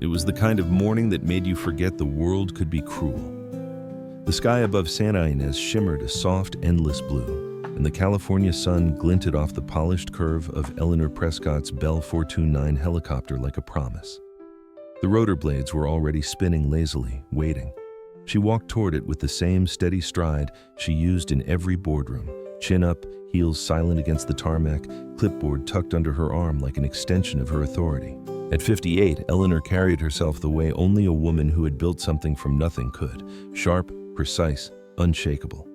It was the kind of morning that made you forget the world could be cruel. The sky above Santa Ynez shimmered a soft, endless blue, and the California sun glinted off the polished curve of Eleanor Prescott's Bell 429 helicopter like a promise. The rotor blades were already spinning lazily, waiting. She walked toward it with the same steady stride she used in every boardroom, chin up, heels silent against the tarmac, clipboard tucked under her arm like an extension of her authority. At 58, Eleanor carried herself the way only a woman who had built something from nothing could, sharp, precise, unshakable.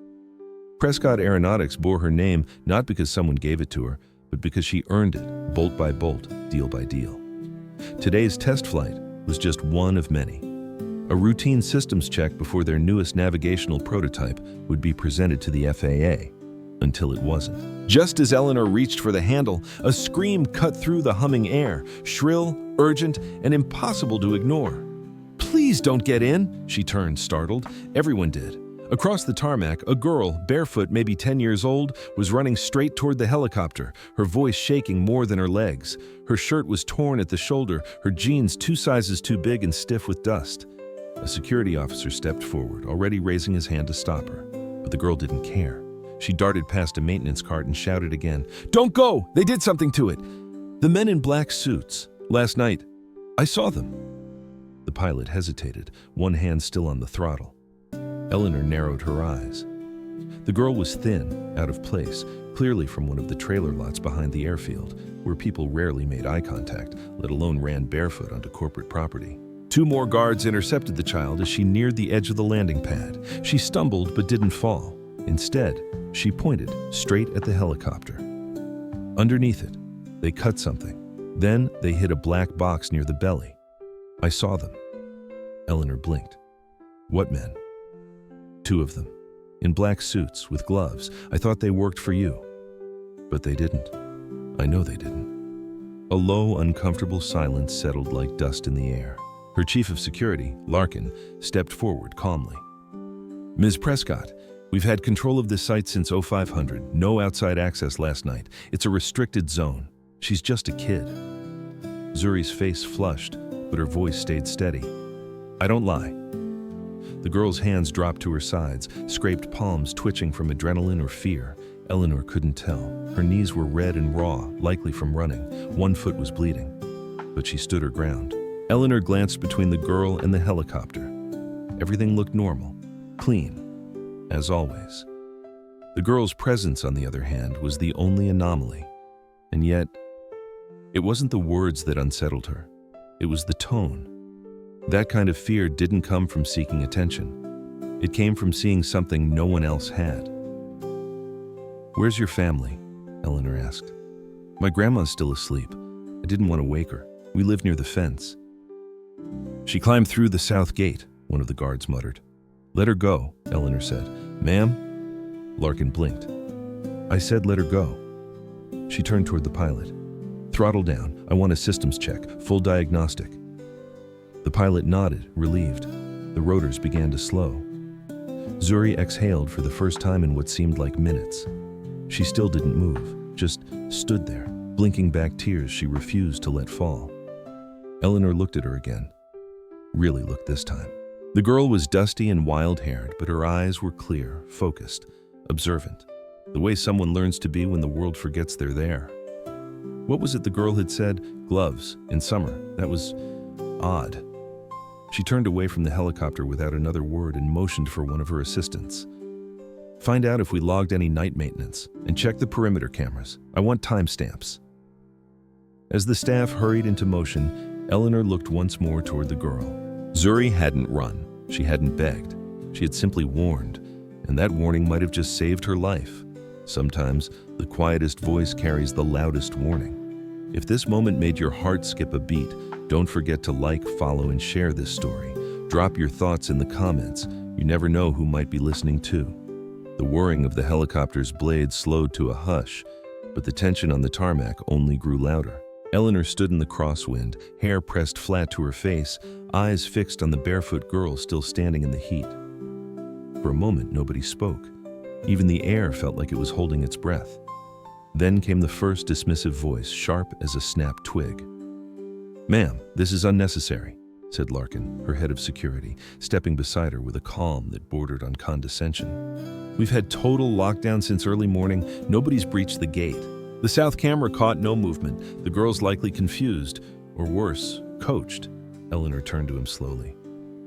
Prescott Aeronautics bore her name not because someone gave it to her, but because she earned it, bolt by bolt, deal by deal. Today's test flight was just one of many. A routine systems check before their newest navigational prototype would be presented to the FAA, until it wasn't. Just as Eleanor reached for the handle, a scream cut through the humming air, shrill, urgent, and impossible to ignore. "Please don't get in," she turned, startled. Everyone did. Across the tarmac, a girl, barefoot, maybe 10 years old, was running straight toward the helicopter, her voice shaking more than her legs. Her shirt was torn at the shoulder, her jeans 2 sizes too big and stiff with dust. A security officer stepped forward, already raising his hand to stop her. But the girl didn't care. She darted past a maintenance cart and shouted again, "Don't go! They did something to it! The men in black suits. Last night. I saw them." The pilot hesitated, one hand still on the throttle. Eleanor narrowed her eyes. The girl was thin, out of place, clearly from one of the trailer lots behind the airfield, where people rarely made eye contact, let alone ran barefoot onto corporate property. 2 more guards intercepted the child as she neared the edge of the landing pad. She stumbled but didn't fall. Instead, she pointed straight at the helicopter. Underneath it, they cut something. Then they hit a black box near the belly. "I saw them." Eleanor blinked. "What men?" "2 of them. In black suits, with gloves. I thought they worked for you." "But they didn't. I know they didn't." A low, uncomfortable silence settled like dust in the air. Her chief of security, Larkin, stepped forward calmly. "Ms. Prescott, we've had control of this site since 0500. No outside access last night. It's a restricted zone. She's just a kid." Zuri's face flushed, but her voice stayed steady. "I don't lie." The girl's hands dropped to her sides, scraped palms twitching from adrenaline or fear. Eleanor couldn't tell. Her knees were red and raw, likely from running. 1 foot was bleeding. But she stood her ground. Eleanor glanced between the girl and the helicopter. Everything looked normal, clean, as always. The girl's presence, on the other hand, was the only anomaly. And yet, it wasn't the words that unsettled her. It was the tone. That kind of fear didn't come from seeking attention. It came from seeing something no one else had. "Where's your family?" Eleanor asked. "My grandma's still asleep. I didn't want to wake her. We live near the fence." "She climbed through the south gate," one of the guards muttered. "Let her go," Eleanor said. "Ma'am?" Larkin blinked. "I said let her go." She turned toward the pilot. "Throttle down. I want a systems check, full diagnostic." The pilot nodded, relieved. The rotors began to slow. Zuri exhaled for the first time in what seemed like minutes. She still didn't move, just stood there, blinking back tears she refused to let fall. Eleanor looked at her again. Really looked this time. The girl was dusty and wild-haired, but her eyes were clear, focused, observant, the way someone learns to be when the world forgets they're there. What was it the girl had said? Gloves, in summer. That was odd. She turned away from the helicopter without another word and motioned for one of her assistants. "Find out if we logged any night maintenance, and check the perimeter cameras. I want timestamps." As the staff hurried into motion, Eleanor looked once more toward the girl. Zuri hadn't run. She hadn't begged. She had simply warned, and that warning might have just saved her life. Sometimes, the quietest voice carries the loudest warning. If this moment made your heart skip a beat, don't forget to like, follow, and share this story. Drop your thoughts in the comments. You never know who might be listening too. The whirring of the helicopter's blades slowed to a hush, but the tension on the tarmac only grew louder. Eleanor stood in the crosswind, hair pressed flat to her face, eyes fixed on the barefoot girl still standing in the heat. For a moment, nobody spoke. Even the air felt like it was holding its breath. Then came the first dismissive voice, sharp as a snapped twig. "Ma'am, this is unnecessary." said Larkin, her head of security, stepping beside her with a calm that bordered on condescension. "We've had total lockdown since early morning. Nobody's breached the gate. The south camera caught no movement. The girl's likely confused, or worse, coached." Eleanor turned to him slowly.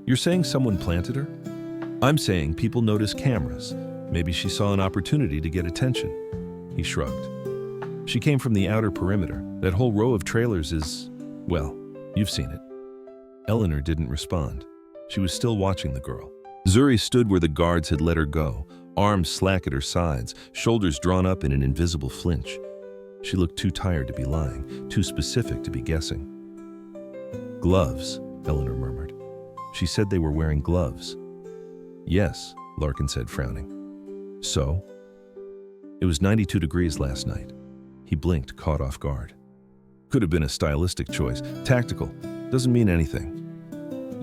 "You're saying someone planted her?" "I'm saying people notice cameras. Maybe she saw an opportunity to get attention." He shrugged. "She came from the outer perimeter. That whole row of trailers is, well, you've seen it." Eleanor didn't respond. She was still watching the girl. Zuri stood where the guards had let her go, arms slack at her sides, shoulders drawn up in an invisible flinch. She looked too tired to be lying, too specific to be guessing. "Gloves," Eleanor murmured. "She said they were wearing gloves." "Yes," Larkin said, frowning. "So?" "It was 92 degrees last night." He blinked, caught off guard. "Could have been a stylistic choice. Tactical. Doesn't mean anything."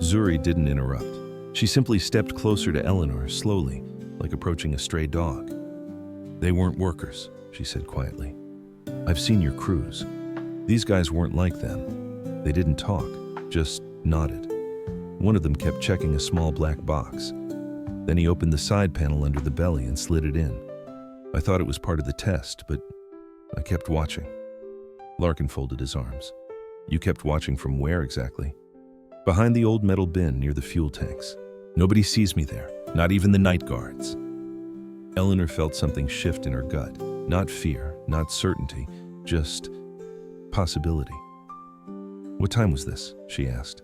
Zuri didn't interrupt. She simply stepped closer to Eleanor, slowly, like approaching a stray dog. "They weren't workers," she said quietly. "I've seen your crews. These guys weren't like them. They didn't talk, just nodded. One of them kept checking a small black box. Then he opened the side panel under the belly and slid it in. I thought it was part of the test, but I kept watching." Larkin folded his arms. "You kept watching from where exactly?" "Behind the old metal bin near the fuel tanks. Nobody sees me there, not even the night guards." Eleanor felt something shift in her gut. Not fear, not certainty, just possibility. "What time was this?" she asked.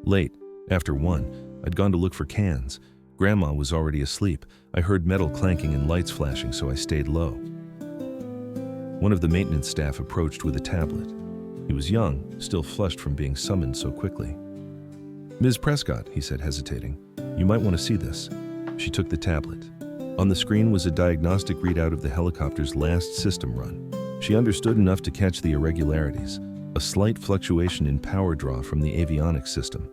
"Late, after 1. I'd gone to look for cans. Grandma was already asleep. I heard metal clanking and lights flashing, so I stayed low." One of the maintenance staff approached with a tablet. He was young, still flushed from being summoned so quickly. "Ms. Prescott," he said, hesitating, "you might want to see this." She took the tablet. On the screen was a diagnostic readout of the helicopter's last system run. She understood enough to catch the irregularities, a slight fluctuation in power draw from the avionics system.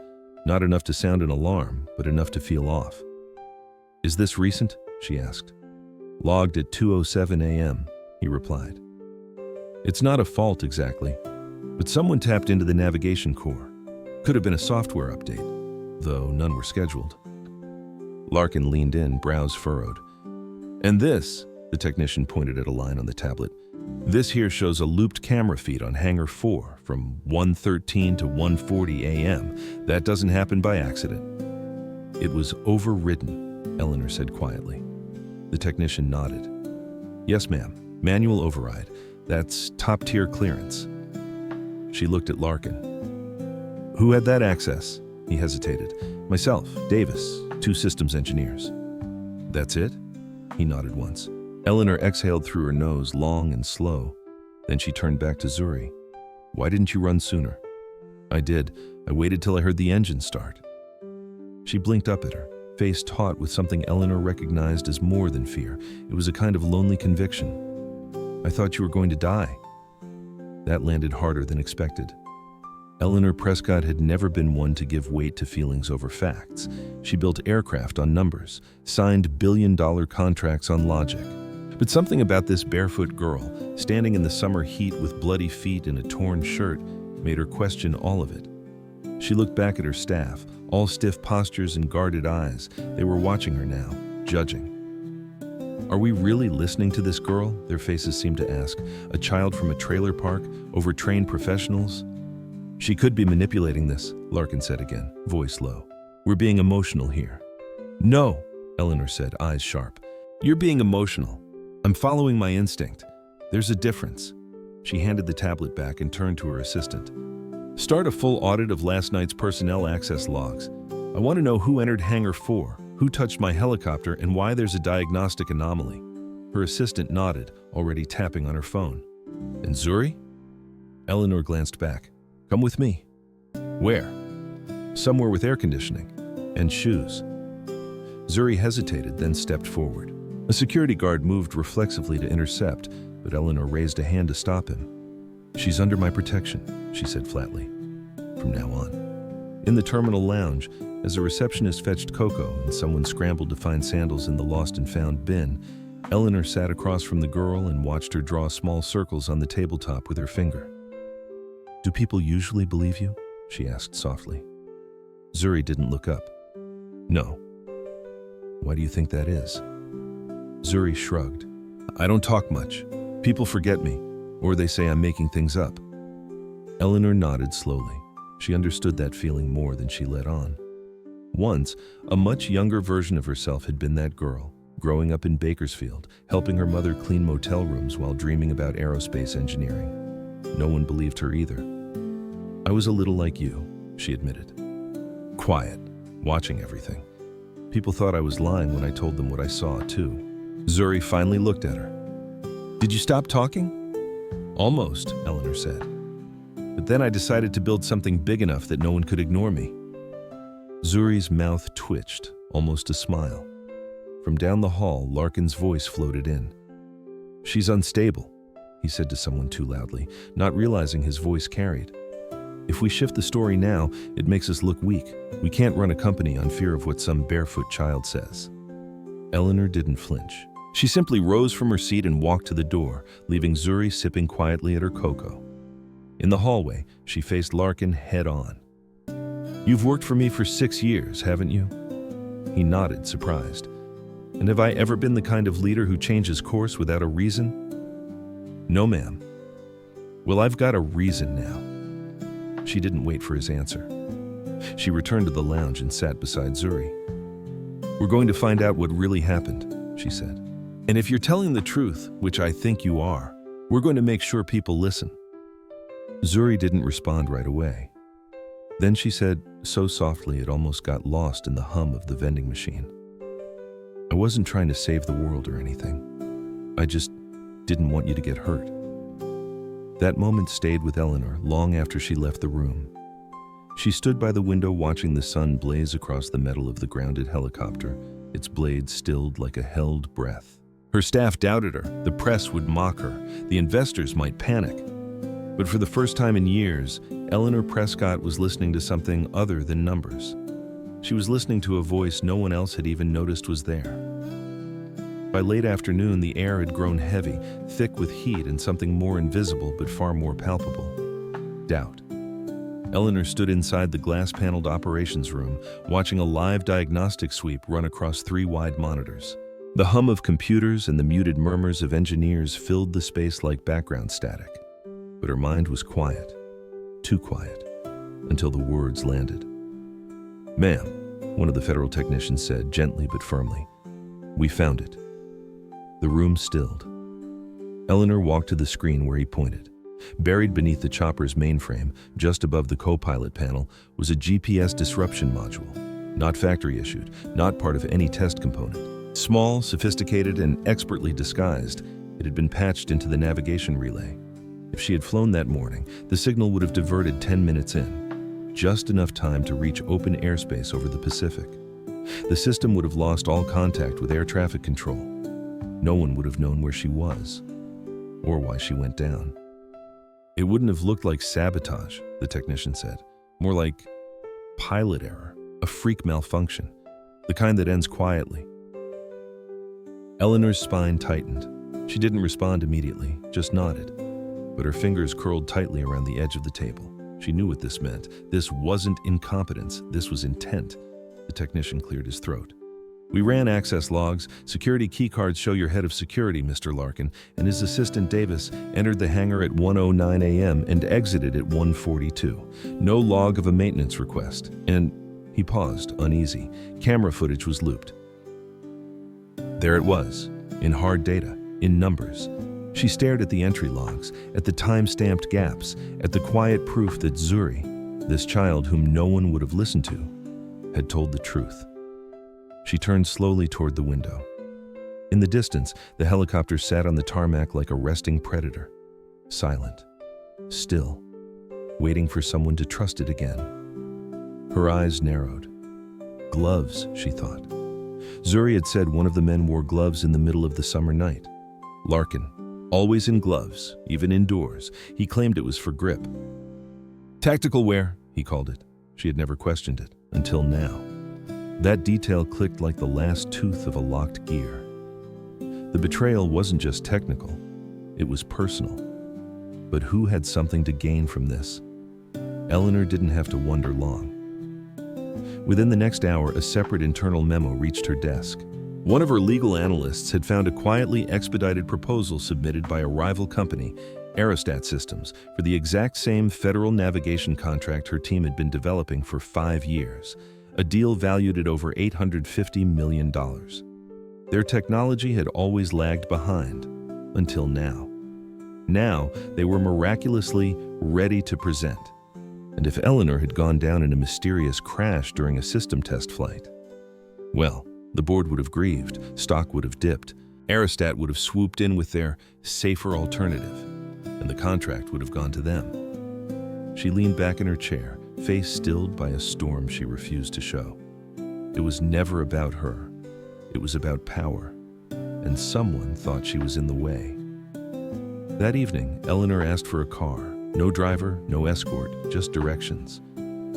Not enough to sound an alarm, but enough to feel off. "Is this recent?" she asked. "Logged at 2:07 a.m., he replied. "It's not a fault exactly, but someone tapped into the navigation core. Could have been a software update, though none were scheduled." Larkin leaned in, brows furrowed. "And this," the technician pointed at a line on the tablet, "this here shows a looped camera feed on Hangar 4 from 1:13 to 1:40 a.m. That doesn't happen by accident." "It was overridden," Eleanor said quietly. The technician nodded. "Yes, ma'am. Manual override. That's top-tier clearance." She looked at Larkin. "Who had that access?" He hesitated. "Myself, Davis, 2 systems engineers." "That's it?" He nodded once. Eleanor exhaled through her nose, long and slow. Then she turned back to Zuri. "Why didn't you run sooner?" "I did. I waited till I heard the engine start." She blinked up at her, face taut with something Eleanor recognized as more than fear. It was a kind of lonely conviction. "I thought you were going to die." That landed harder than expected. Eleanor Prescott had never been one to give weight to feelings over facts. She built aircraft on numbers, signed billion-dollar contracts on logic. But something about this barefoot girl, standing in the summer heat with bloody feet and a torn shirt, made her question all of it. She looked back at her staff, all stiff postures and guarded eyes. They were watching her now, judging. "Are we really listening to this girl?" their faces seemed to ask. "A child from a trailer park, overtrained professionals?" "She could be manipulating this," Larkin said again, voice low. "We're being emotional here." "No," Eleanor said, eyes sharp. "You're being emotional. I'm following my instinct. There's a difference." She handed the tablet back and turned to her assistant. "Start a full audit of last night's personnel access logs. I want to know who entered Hangar 4, who touched my helicopter, and why there's a diagnostic anomaly." Her assistant nodded, already tapping on her phone. "And Zuri?" Eleanor glanced back. "Come with me." "Where?" "Somewhere with air conditioning. And shoes." Zuri hesitated, then stepped forward. A security guard moved reflexively to intercept, but Eleanor raised a hand to stop him. "She's under my protection," she said flatly. "From now on." In the terminal lounge, as a receptionist fetched cocoa and someone scrambled to find sandals in the lost and found bin, Eleanor sat across from the girl and watched her draw small circles on the tabletop with her finger. "Do people usually believe you?" she asked softly. Zuri didn't look up. No. Why do you think that is? Zuri shrugged. I don't talk much. People forget me, or they say I'm making things up. Eleanor nodded slowly. She understood that feeling more than she let on. Once, a much younger version of herself had been that girl, growing up in Bakersfield, helping her mother clean motel rooms while dreaming about aerospace engineering. No one believed her either. I was a little like you, she admitted. Quiet, watching everything. People thought I was lying when I told them what I saw, too. Zuri finally looked at her. Did you stop talking? Almost, Eleanor said. But then I decided to build something big enough that no one could ignore me. Zuri's mouth twitched, almost a smile. From down the hall, Larkin's voice floated in. She's unstable, he said to someone too loudly, not realizing his voice carried. If we shift the story now, it makes us look weak. We can't run a company on fear of what some barefoot child says. Eleanor didn't flinch. She simply rose from her seat and walked to the door, leaving Zuri sipping quietly at her cocoa. In the hallway, she faced Larkin head on. You've worked for me for 6 years, haven't you? He nodded, surprised. And have I ever been the kind of leader who changes course without a reason? No, ma'am. Well, I've got a reason now. She didn't wait for his answer. She returned to the lounge and sat beside Zuri. We're going to find out what really happened, she said. And if you're telling the truth, which I think you are, we're going to make sure people listen. Zuri didn't respond right away. Then she said, so softly it almost got lost in the hum of the vending machine. I wasn't trying to save the world or anything. I just didn't want you to get hurt. That moment stayed with Eleanor long after she left the room. She stood by the window watching the sun blaze across the metal of the grounded helicopter, its blades stilled like a held breath. Her staff doubted her, the press would mock her, the investors might panic. But for the first time in years, Eleanor Prescott was listening to something other than numbers. She was listening to a voice no one else had even noticed was there. By late afternoon, the air had grown heavy, thick with heat and something more invisible but far more palpable. Doubt. Eleanor stood inside the glass-paneled operations room, watching a live diagnostic sweep run across 3 wide monitors. The hum of computers and the muted murmurs of engineers filled the space like background static. But her mind was quiet, too quiet, until the words landed. Ma'am, one of the federal technicians said, gently but firmly. We found it. The room stilled. Eleanor walked to the screen where he pointed. Buried beneath the chopper's mainframe, just above the co-pilot panel, was a GPS disruption module. Not factory issued, not part of any test component. Small, sophisticated, and expertly disguised, it had been patched into the navigation relay. If she had flown that morning, the signal would have diverted 10 minutes in, just enough time to reach open airspace over the Pacific. The system would have lost all contact with air traffic control. No one would have known where she was, or why she went down. It wouldn't have looked like sabotage, the technician said. More like pilot error, a freak malfunction, the kind that ends quietly. Eleanor's spine tightened. She didn't respond immediately, just nodded. But her fingers curled tightly around the edge of the table. She knew what this meant. This wasn't incompetence, this was intent. The technician cleared his throat. We ran access logs. Security keycards show your head of security, Mr. Larkin, and his assistant Davis entered the hangar at 1:09 a.m. and exited at 1:42. No log of a maintenance request. And he paused, uneasy. Camera footage was looped. There it was, in hard data, in numbers. She stared at the entry logs, at the time-stamped gaps, at the quiet proof that Zuri, this child whom no one would have listened to, had told the truth. She turned slowly toward the window. In the distance, the helicopter sat on the tarmac like a resting predator, silent, still, waiting for someone to trust it again. Her eyes narrowed. Gloves, she thought. Zuri had said one of the men wore gloves in the middle of the summer night. Larkin, always in gloves, even indoors. He claimed it was for grip. Tactical wear, he called it. She had never questioned it, until now. That detail clicked like the last tooth of a locked gear. The betrayal wasn't just technical, it was personal. But who had something to gain from this? Eleanor didn't have to wonder long. Within the next hour, a separate internal memo reached her desk. One of her legal analysts had found a quietly expedited proposal submitted by a rival company, Aerostat Systems, for the exact same federal navigation contract her team had been developing for 5 years, a deal valued at over $850 million. Their technology had always lagged behind, until now. Now, they were miraculously ready to present. And if Eleanor had gone down in a mysterious crash during a system test flight, well, the board would have grieved, stock would have dipped, Aerostat would have swooped in with their safer alternative, and the contract would have gone to them. She leaned back in her chair, face stilled by a storm she refused to show. It was never about her. It was about power, and someone thought she was in the way. That evening, Eleanor asked for a car. No driver, no escort, just directions.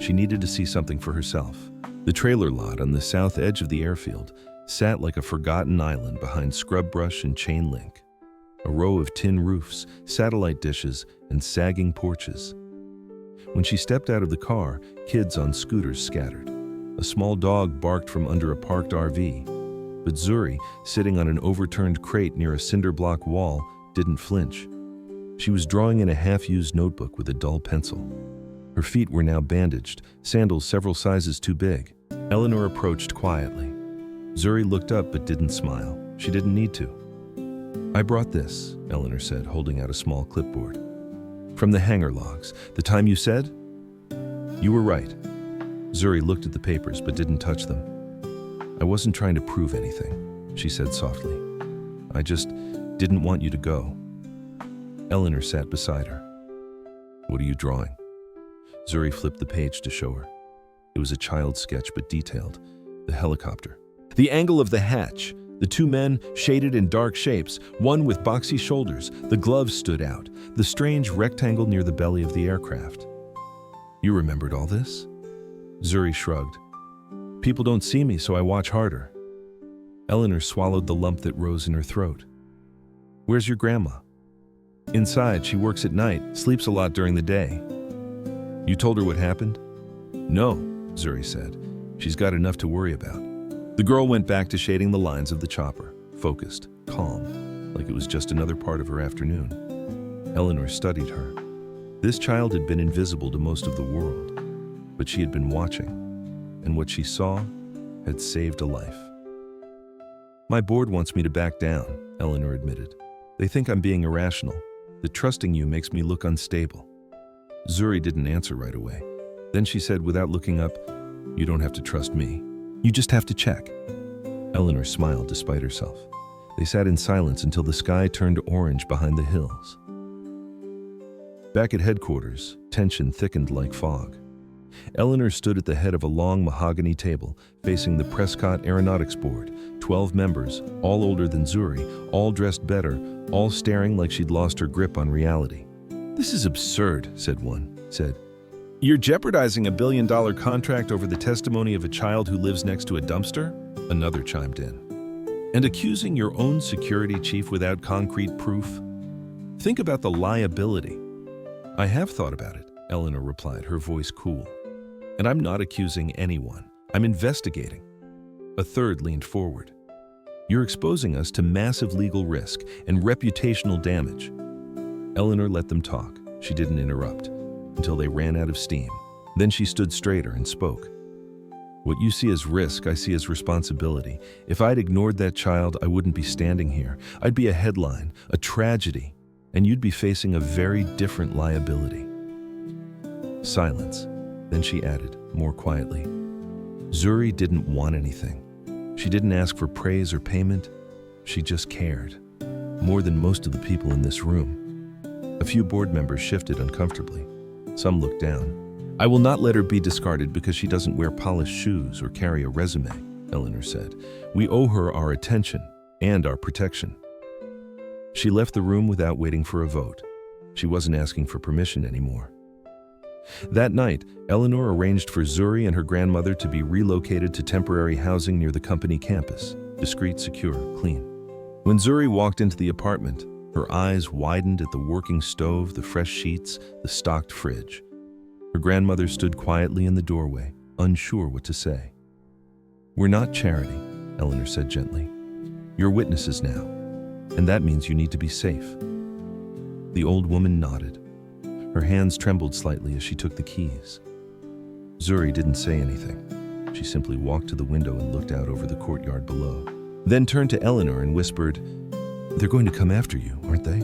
She needed to see something for herself. The trailer lot on the south edge of the airfield sat like a forgotten island behind scrub brush and chain link. A row of tin roofs, satellite dishes, and sagging porches. When she stepped out of the car, kids on scooters scattered. A small dog barked from under a parked RV. But Zuri, sitting on an overturned crate near a cinder block wall, didn't flinch. She was drawing in a half-used notebook with a dull pencil. Her feet were now bandaged, sandals several sizes too big. Eleanor approached quietly. Zuri looked up but didn't smile. She didn't need to. "I brought this," Eleanor said, holding out a small clipboard. "From the hangar logs. The time you said?" "You were right." Zuri looked at the papers but didn't touch them. "I wasn't trying to prove anything," she said softly. "I just didn't want you to go." Eleanor sat beside her. "What are you drawing?" Zuri flipped the page to show her. It was a child's sketch, but detailed. The helicopter. The angle of the hatch. The two men, shaded in dark shapes, one with boxy shoulders. The gloves stood out. The strange rectangle near the belly of the aircraft. "You remembered all this?" Zuri shrugged. "People don't see me, so I watch harder." Eleanor swallowed the lump that rose in her throat. "Where's your grandma?" "Inside. She works at night, sleeps a lot during the day." "You told her what happened?" "No," Zuri said. "She's got enough to worry about." The girl went back to shading the lines of the chopper, focused, calm, like it was just another part of her afternoon. Eleanor studied her. This child had been invisible to most of the world, but she had been watching, and what she saw had saved a life. "My board wants me to back down," Eleanor admitted. "They think I'm being irrational, that trusting you makes me look unstable." Zuri didn't answer right away. Then she said without looking up, "You don't have to trust me. You just have to check." Eleanor smiled despite herself. They sat in silence until the sky turned orange behind the hills. Back at headquarters, tension thickened like fog. Eleanor stood at the head of a long mahogany table, facing the Prescott Aeronautics Board. 12 members, all older than Zuri, all dressed better, all staring like she'd lost her grip on reality. "This is absurd," said one. "You're jeopardizing $1 billion contract over the testimony of a child who lives next to a dumpster?" Another chimed in. "And accusing your own security chief without concrete proof? Think about the liability." "I have thought about it," Eleanor replied, her voice cool. "And I'm not accusing anyone. I'm investigating." A third leaned forward. "You're exposing us to massive legal risk and reputational damage." Eleanor let them talk. She didn't interrupt, until they ran out of steam. Then she stood straighter and spoke. "What you see as risk, I see as responsibility. If I'd ignored that child, I wouldn't be standing here. I'd be a headline, a tragedy, and you'd be facing a very different liability." Silence. Then she added, more quietly, "Zuri didn't want anything. She didn't ask for praise or payment. She just cared. More than most of the people in this room." A few board members shifted uncomfortably. Some looked down. "I will not let her be discarded because she doesn't wear polished shoes or carry a resume," Eleanor said. "We owe her our attention and our protection." She left the room without waiting for a vote. She wasn't asking for permission anymore. That night, Eleanor arranged for Zuri and her grandmother to be relocated to temporary housing near the company campus. Discreet, secure, clean. When Zuri walked into the apartment, her eyes widened at the working stove, the fresh sheets, the stocked fridge. Her grandmother stood quietly in the doorway, unsure what to say. "We're not charity," Eleanor said gently. "You're witnesses now, and that means you need to be safe." The old woman nodded. Her hands trembled slightly as she took the keys. Zuri didn't say anything. She simply walked to the window and looked out over the courtyard below, then turned to Eleanor and whispered, "They're going to come after you, aren't they?"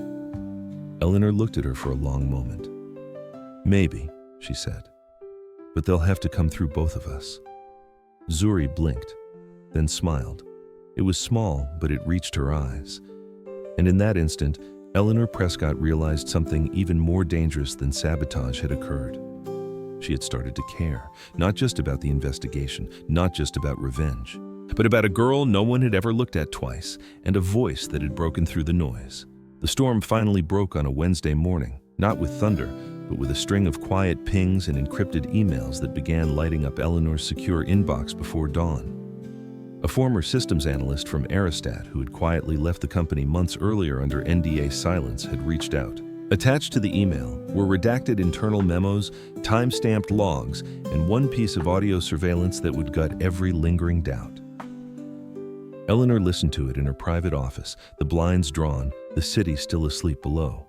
Eleanor looked at her for a long moment. "Maybe," she said, "but they'll have to come through both of us." Zuri blinked, then smiled. It was small, but it reached her eyes. And in that instant, Eleanor Prescott realized something even more dangerous than sabotage had occurred. She had started to care, not just about the investigation, not just about revenge, but about a girl no one had ever looked at twice, and a voice that had broken through the noise. The storm finally broke on a Wednesday morning, not with thunder, but with a string of quiet pings and encrypted emails that began lighting up Eleanor's secure inbox before dawn. A former systems analyst from Aristat, who had quietly left the company months earlier under NDA silence, had reached out. Attached to the email were redacted internal memos, time-stamped logs, and one piece of audio surveillance that would gut every lingering doubt. Eleanor listened to it in her private office, the blinds drawn, the city still asleep below.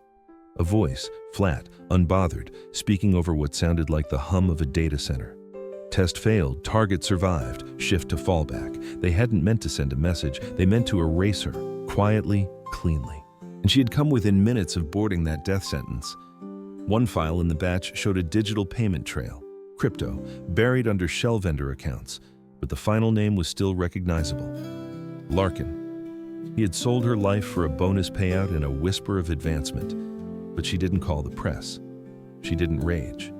A voice, flat, unbothered, speaking over what sounded like the hum of a data center. Test failed, target survived, shift to fallback. They hadn't meant to send a message, they meant to erase her, quietly, cleanly. And she had come within minutes of boarding that death sentence. One file in the batch showed a digital payment trail, crypto, buried under shell vendor accounts, but the final name was still recognizable. Larkin. He had sold her life for a bonus payout and a whisper of advancement, but she didn't call the press. She didn't rage.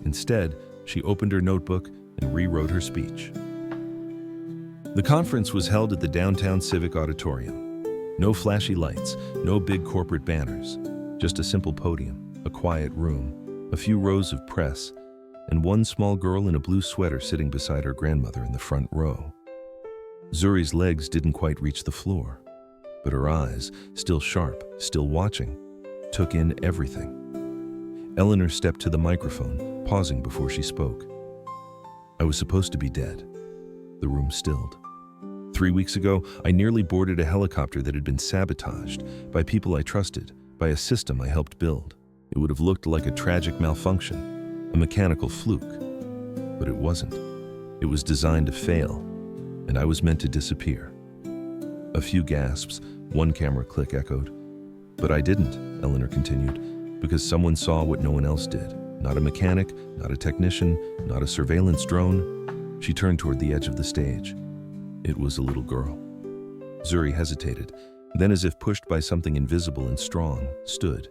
Instead, she opened her notebook and rewrote her speech. The conference was held at the downtown Civic Auditorium. No flashy lights, no big corporate banners, just a simple podium, a quiet room, a few rows of press, and one small girl in a blue sweater sitting beside her grandmother in the front row. Zuri's legs didn't quite reach the floor, but her eyes, still sharp, still watching, took in everything. Eleanor stepped to the microphone, pausing before she spoke. "I was supposed to be dead." The room stilled. 3 weeks ago, I nearly boarded a helicopter that had been sabotaged by people I trusted, by a system I helped build. It would have looked like a tragic malfunction, a mechanical fluke. But it wasn't. It was designed to fail, and I was meant to disappear. A few gasps, one camera click echoed. "But I didn't," Eleanor continued, "because someone saw what no one else did. Not a mechanic, not a technician, not a surveillance drone." She turned toward the edge of the stage. It was a little girl. Zuri hesitated, then, as if pushed by something invisible and strong, stood.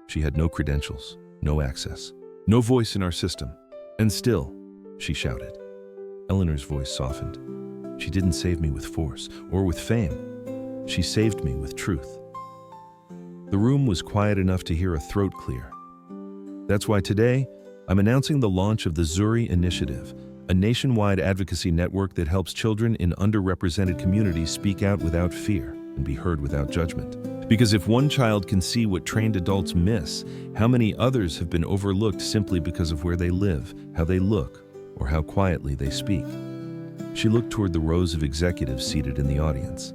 She had no credentials, no access, no voice in our system. "And still," she shouted. Eleanor's voice softened. "She didn't save me with force or with fame. She saved me with truth." The room was quiet enough to hear a throat clear. That's why today, I'm announcing the launch of the Zuri Initiative, a nationwide advocacy network that helps children in underrepresented communities speak out without fear and be heard without judgment. Because if one child can see what trained adults miss, how many others have been overlooked simply because of where they live, how they look, or how quietly they speak? She looked toward the rows of executives seated in the audience.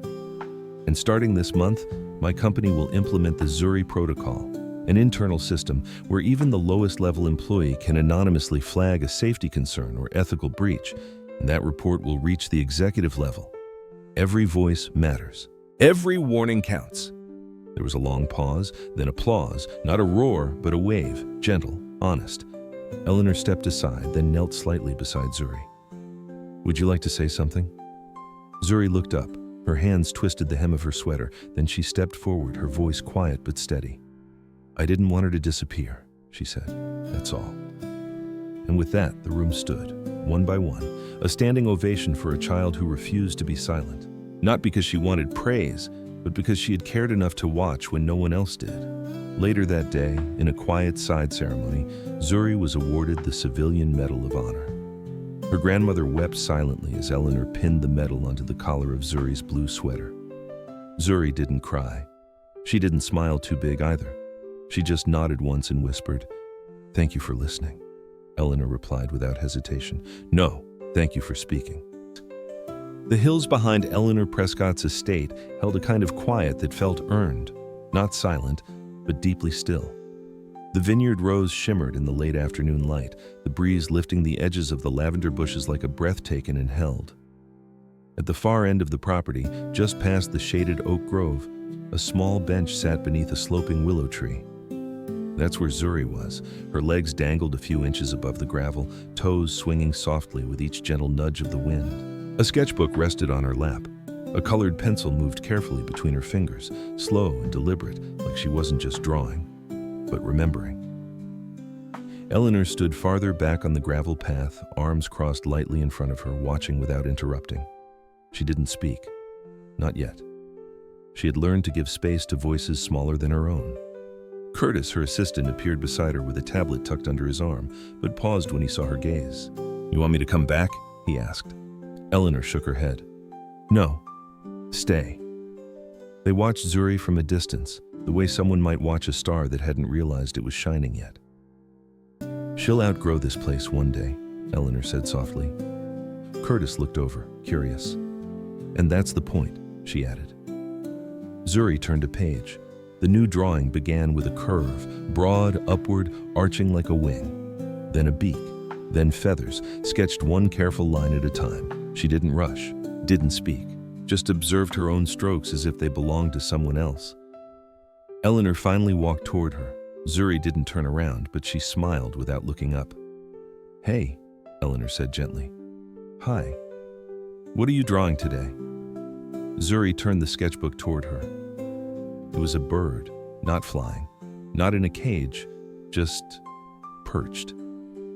And starting this month, my company will implement the Zuri Protocol, an internal system where even the lowest level employee can anonymously flag a safety concern or ethical breach, and that report will reach the executive level. Every voice matters. Every warning counts. There was a long pause, then applause, not a roar, but a wave, gentle, honest. Eleanor stepped aside, then knelt slightly beside Zuri. "Would you like to say something?" Zuri looked up. Her hands twisted the hem of her sweater, then she stepped forward, her voice quiet but steady. "I didn't want her to disappear," she said. "That's all." And with that, the room stood, one by one, a standing ovation for a child who refused to be silent. Not because she wanted praise, but because she had cared enough to watch when no one else did. Later that day, in a quiet side ceremony, Zuri was awarded the Civilian Medal of Honor. Her grandmother wept silently as Eleanor pinned the medal onto the collar of Zuri's blue sweater. Zuri didn't cry. She didn't smile too big either. She just nodded once and whispered, "Thank you for listening. Eleanor replied without hesitation. No, thank you for speaking. The hills behind Eleanor Prescott's estate held a kind of quiet that felt earned, not silent, but deeply still. The vineyard rows shimmered in the late afternoon light, the breeze lifting the edges of the lavender bushes like a breath taken and held. At the far end of the property, just past the shaded oak grove, a small bench sat beneath a sloping willow tree. That's where Zuri was. Her legs dangled a few inches above the gravel, toes swinging softly with each gentle nudge of the wind. A sketchbook rested on her lap. A colored pencil moved carefully between her fingers, slow and deliberate, like she wasn't just drawing, but remembering. Eleanor stood farther back on the gravel path, arms crossed lightly in front of her, watching without interrupting. She didn't speak. Not yet. She had learned to give space to voices smaller than her own. Curtis, her assistant, appeared beside her with a tablet tucked under his arm, but paused when he saw her gaze. "You want me to come back?" he asked. Eleanor shook her head. "No. Stay." They watched Zuri from a distance, the way someone might watch a star that hadn't realized it was shining yet. "She'll outgrow this place one day," Eleanor said softly. Curtis looked over, curious. "And that's the point," she added. Zuri turned a page. The new drawing began with a curve, broad, upward, arching like a wing. Then a beak, then feathers, sketched one careful line at a time. She didn't rush, didn't speak, just observed her own strokes as if they belonged to someone else. Eleanor finally walked toward her. Zuri didn't turn around, but she smiled without looking up. "Hey," Eleanor said gently. "Hi. What are you drawing today?" Zuri turned the sketchbook toward her. It was a bird, not flying, not in a cage, just perched.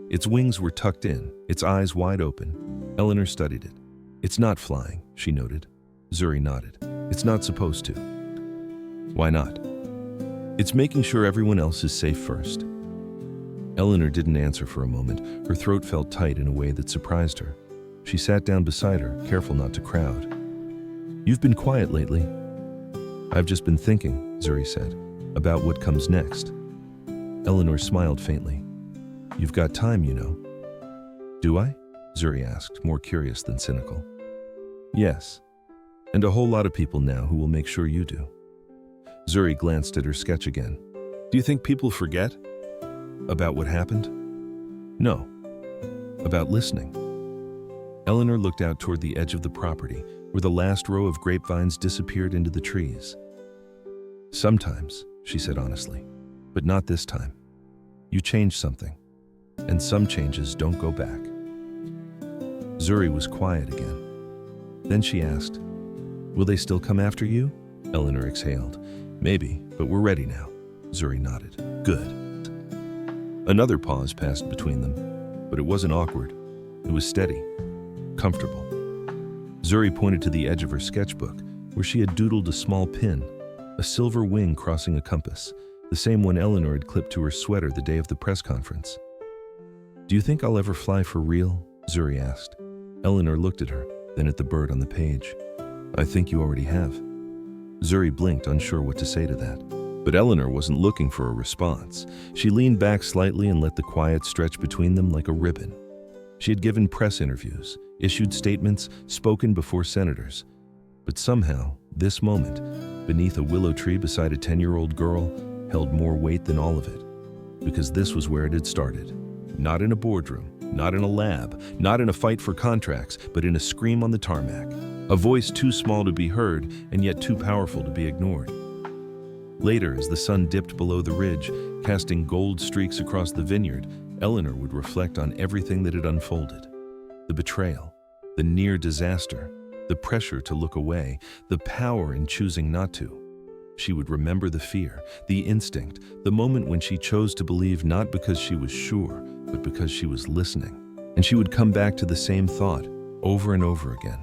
Its wings were tucked in, its eyes wide open. Eleanor studied it. "It's not flying," she noted. Zuri nodded. "It's not supposed to." "Why not?" "It's making sure everyone else is safe first." Eleanor didn't answer for a moment. Her throat felt tight in a way that surprised her. She sat down beside her, careful not to crowd. "You've been quiet lately." "I've just been thinking," Zuri said, "about what comes next." Eleanor smiled faintly. "You've got time, you know." "Do I?" Zuri asked, more curious than cynical. "Yes, and a whole lot of people now who will make sure you do." Zuri glanced at her sketch again. "Do you think people forget about what happened?" "No, about listening." Eleanor looked out toward the edge of the property, where the last row of grapevines disappeared into the trees. "Sometimes," she said honestly, "but not this time. You changed something, and some changes don't go back." Zuri was quiet again. Then she asked, "Will they still come after you?" Eleanor exhaled. "Maybe, but we're ready now." Zuri nodded. "Good." Another pause passed between them, but it wasn't awkward. It was steady, comfortable. Zuri pointed to the edge of her sketchbook, where she had doodled a small pin, a silver wing crossing a compass, the same one Eleanor had clipped to her sweater the day of the press conference. "Do you think I'll ever fly for real?" Zuri asked. Eleanor looked at her, then at the bird on the page. "I think you already have." Zuri blinked, unsure what to say to that. But Eleanor wasn't looking for a response. She leaned back slightly and let the quiet stretch between them like a ribbon. She had given press interviews, issued statements, spoken before senators. But somehow, this moment, beneath a willow tree beside a 10-year-old girl, held more weight than all of it. Because this was where it had started. Not in a boardroom, not in a lab, not in a fight for contracts, but in a scream on the tarmac. A voice too small to be heard, and yet too powerful to be ignored. Later, as the sun dipped below the ridge, casting gold streaks across the vineyard, Eleanor would reflect on everything that had unfolded. The betrayal, the near disaster, the pressure to look away, the power in choosing not to. She would remember the fear, the instinct, the moment when she chose to believe not because she was sure, but because she was listening. And she would come back to the same thought, over and over again.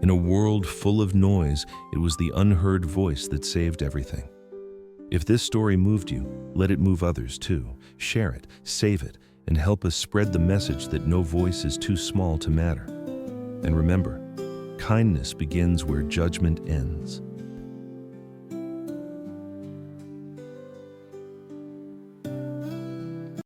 In a world full of noise, it was the unheard voice that saved everything. If this story moved you, let it move others too. Share it, save it, and help us spread the message that no voice is too small to matter. And remember, kindness begins where judgment ends.